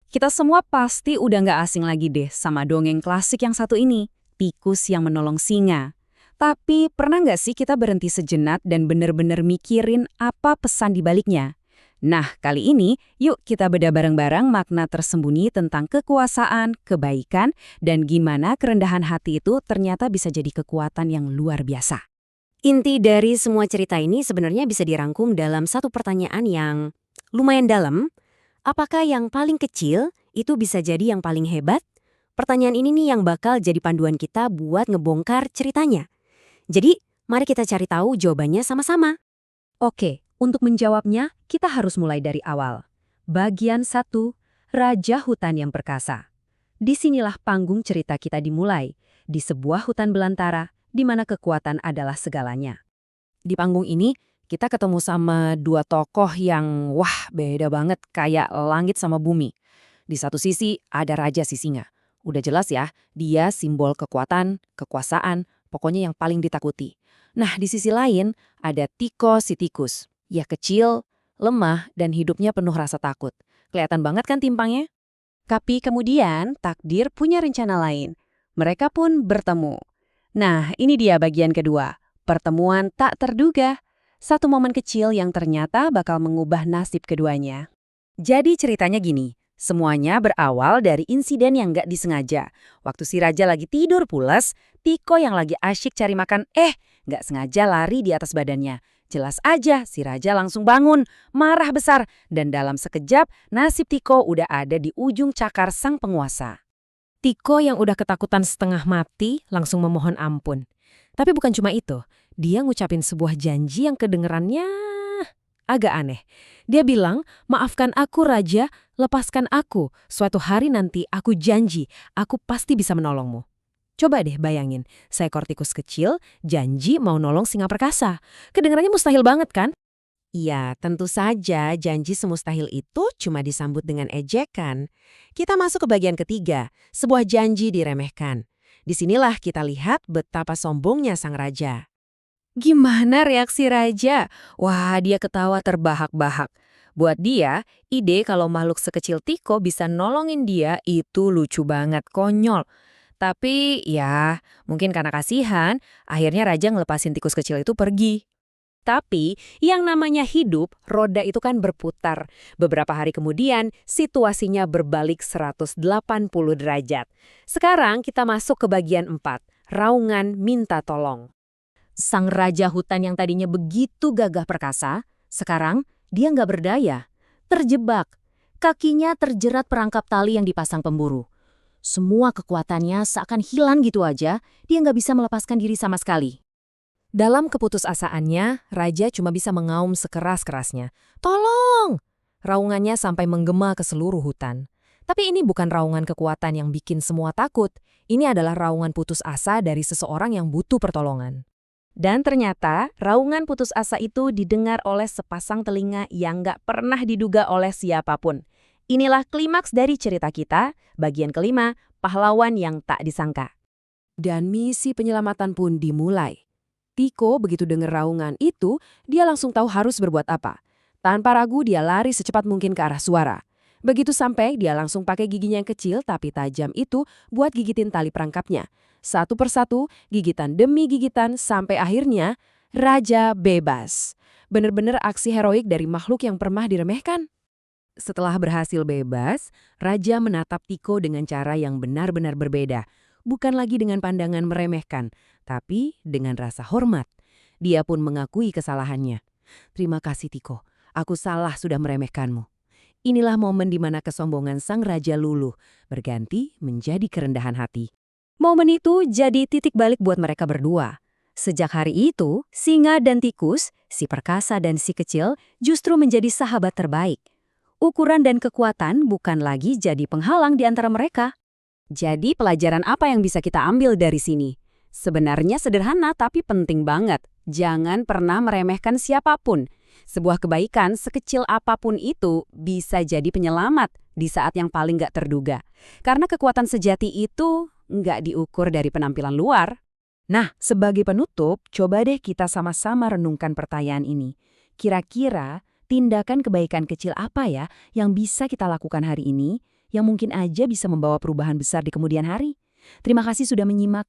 Kita semua pasti udah nggak asing lagi deh sama dongeng klasik yang satu ini, tikus yang menolong singa. Tapi pernah nggak sih kita berhenti sejenak dan bener-bener mikirin apa pesan di baliknya? Nah, kali ini yuk kita bedah bareng-bareng makna tersembunyi tentang kekuasaan, kebaikan, dan gimana kerendahan hati itu ternyata bisa jadi kekuatan yang luar biasa. Inti dari semua cerita ini sebenarnya bisa dirangkum dalam satu pertanyaan yang lumayan dalam. Apakah yang paling kecil itu bisa jadi yang paling hebat? Pertanyaan ini nih yang bakal jadi panduan kita buat ngebongkar ceritanya. Jadi, mari kita cari tahu jawabannya sama-sama. Oke, untuk menjawabnya kita harus mulai dari awal. Bagian 1, Raja Hutan yang Perkasa. Disinilah panggung cerita kita dimulai, di sebuah hutan belantara, di mana kekuatan adalah segalanya. Di panggung ini, kita ketemu sama dua tokoh yang wah beda banget kayak langit sama bumi. Di satu sisi ada Raja Sisinga. Udah jelas ya, dia simbol kekuatan, kekuasaan, pokoknya yang paling ditakuti. Nah, di sisi lain ada Tiko si tikus. Ya kecil, lemah, dan hidupnya penuh rasa takut. Kelihatan banget kan timpangnya? Tapi kemudian takdir punya rencana lain. Mereka pun bertemu. Nah, ini dia bagian kedua. Pertemuan tak terduga. Satu momen kecil yang ternyata bakal mengubah nasib keduanya. Jadi ceritanya gini, semuanya berawal dari insiden yang nggak disengaja. Waktu si Raja lagi tidur pulas, Tiko yang lagi asyik cari makan, nggak sengaja lari di atas badannya. Jelas aja si Raja langsung bangun, marah besar, dan dalam sekejap nasib Tiko udah ada di ujung cakar sang penguasa. Tiko yang udah ketakutan setengah mati langsung memohon ampun. Tapi bukan cuma itu, dia ngucapin sebuah janji yang kedengerannya agak aneh. Dia bilang, maafkan aku Raja, lepaskan aku. Suatu hari nanti aku janji, aku pasti bisa menolongmu. Coba deh bayangin, seekor tikus kecil janji mau nolong singa perkasa. Kedengarannya mustahil banget kan? Iya, tentu saja janji semustahil itu cuma disambut dengan ejekan. Kita masuk ke bagian ketiga, sebuah janji diremehkan. Disinilah kita lihat betapa sombongnya sang raja. Gimana reaksi Raja? Wah, dia ketawa terbahak-bahak. Buat dia, ide kalau makhluk sekecil Tiko bisa nolongin dia itu lucu banget, konyol. Tapi ya, mungkin karena kasihan, akhirnya Raja ngelepasin tikus kecil itu pergi. Tapi yang namanya hidup, roda itu kan berputar. Beberapa hari kemudian, situasinya berbalik 180 derajat. Sekarang kita masuk ke bagian 4, raungan minta tolong. Sang raja hutan yang tadinya begitu gagah perkasa, sekarang dia nggak berdaya. Terjebak. Kakinya terjerat perangkap tali yang dipasang pemburu. Semua kekuatannya seakan hilang gitu aja, dia nggak bisa melepaskan diri sama sekali. Dalam keputusasaannya, Raja cuma bisa mengaum sekeras-kerasnya. Tolong! Raungannya sampai menggema ke seluruh hutan. Tapi ini bukan raungan kekuatan yang bikin semua takut. Ini adalah raungan putus asa dari seseorang yang butuh pertolongan. Dan ternyata, raungan putus asa itu didengar oleh sepasang telinga yang nggak pernah diduga oleh siapapun. Inilah klimaks dari cerita kita, bagian kelima, pahlawan yang tak disangka. Dan misi penyelamatan pun dimulai. Tiko begitu dengar raungan itu, dia langsung tahu harus berbuat apa. Tanpa ragu dia lari secepat mungkin ke arah suara. Begitu sampai, dia langsung pakai giginya yang kecil tapi tajam itu buat gigitin tali perangkapnya. Satu persatu, gigitan demi gigitan, sampai akhirnya Raja bebas. Bener-bener aksi heroik dari makhluk yang pernah diremehkan. Setelah berhasil bebas, Raja menatap Tiko dengan cara yang benar-benar berbeda. Bukan lagi dengan pandangan meremehkan, tapi dengan rasa hormat. Dia pun mengakui kesalahannya. Terima kasih Tiko, aku salah sudah meremehkanmu. Inilah momen di mana kesombongan sang raja luluh, berganti menjadi kerendahan hati. Momen itu jadi titik balik buat mereka berdua. Sejak hari itu, singa dan tikus, si perkasa dan si kecil, justru menjadi sahabat terbaik. Ukuran dan kekuatan bukan lagi jadi penghalang di antara mereka. Jadi pelajaran apa yang bisa kita ambil dari sini? Sebenarnya sederhana tapi penting banget. Jangan pernah meremehkan siapapun. Sebuah kebaikan sekecil apapun itu bisa jadi penyelamat di saat yang paling gak terduga. Karena kekuatan sejati itu nggak diukur dari penampilan luar. Nah, sebagai penutup, coba deh kita sama-sama renungkan pertanyaan ini. Kira-kira tindakan kebaikan kecil apa ya yang bisa kita lakukan hari ini yang mungkin aja bisa membawa perubahan besar di kemudian hari. Terima kasih sudah menyimak.